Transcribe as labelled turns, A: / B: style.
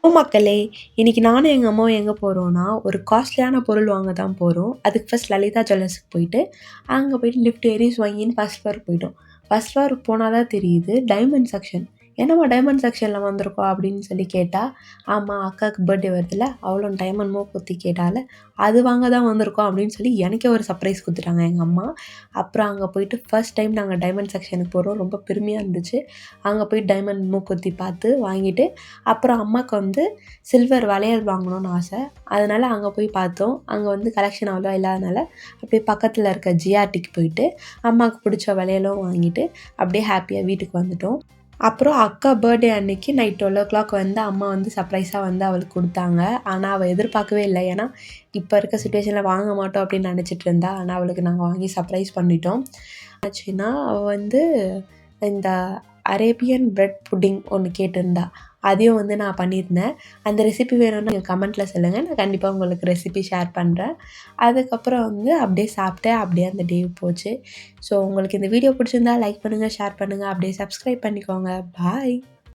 A: மக்களே! இன்னைக்கு நானும் எங்க அம்மாவும் எங்க போறோம்னா, ஒரு காஸ்ட்லியான பொருள் வாங்க தான் போறோம். அதுக்கு ஃபர்ஸ்ட் லலிதா ஜுவல்லர்ஸ்க்கு போயிட்டு, அங்க போயிட்டு லிஃப்ட் ஏறி ஸ்வையின்னு ஃபர்ஸ்ட் ஃப்ளோர் போயிட்டோம். ஃபர்ஸ்ட் ஃப்ளோர் போனா தான் தெரியுது டைமண்ட் செக்ஷன். "என்னம்மா டைமண்ட் செக்ஷன்ல வந்திருக்கோம்?" அப்படின்னு சொல்லி கேட்டா, "ஆமா அக்காவுக்கு பர்த்டே வருதுல்ல, அவளும் டைமண்ட் மூக்குத்தி கேட்டால, அது வாங்க தான் வந்திருக்கோம்." அப்படின்னு சொல்லி எனக்கே ஒரு சர்ப்ரைஸ் குடுத்துட்டாங்க எங்க அம்மா. அப்புறம் அங்க போயிட்டு ஃபர்ஸ்ட் டைம் நாங்க டைமண்ட் செக்ஷனுக்கு போறோம். ரொம்ப பெருமையா இருந்துச்சு. அங்க போய் டைமண்ட் மூக்குத்தி பார்த்து வாங்கிட்டு, அப்புறம் அம்மாவுக்கு வந்து சில்வர் வளையல் வாங்கணும்னு ஆசை. அதனால அங்கே போய் பார்த்தோம். அங்கே வந்து கலெக்ஷன் அவ்வளோவா இல்லாதனால, அப்படியே பக்கத்தில் இருக்க ஜிஆர்டிக்கு போயிட்டு, அம்மாவுக்கு பிடிச்ச வளையலும் வாங்கிட்டு, அப்படியே ஹேப்பியாக வீட்டுக்கு வந்துட்டோம். அப்புறம் அக்கா பர்த்டே அன்னைக்கு நைட் 12:00 வந்து அம்மா வந்து சர்ப்ரைஸாக வந்து அவளுக்கு குடுத்தாங்க. ஆனா, அவ எதிர்பார்க்கவே இல்ல. ஏன்னா, இப்ப இருக்க சிச்சுவேஷன்ல வாங்க மாட்டோம் அப்படின்னு நெனச்சிட்டு இருந்தா. ஆனா, அவளுக்கு நாங்க வாங்கி சர்ப்ரைஸ் பண்ணிட்டோம். ஆச்சுன்னா, அவ வந்து இந்த அரேபியன் பிரெட் புட்டிங் ஒண்ணு கேட்டிருந்தா. அதையும் வந்து நான் பண்ணியிருந்தேன். அந்த ரெசிபி வேணும்னா நீங்க கமெண்ட்ல சொல்லுங்க. நான் கண்டிப்பா உங்களுக்கு ரெசிபி ஷேர் பண்றேன். அதுக்கப்புறம் வந்து அப்படியே சாப்பிட்டேன். அப்படியே அந்த டே போச்சு. ஸோ உங்களுக்கு இந்த வீடியோ பிடிச்சிருந்தா லைக் பண்ணுங்க, ஷேர் பண்ணுங்க. அப்படியே சப்ஸ்கிரைப் பண்ணிக்கோங்க. பாய்.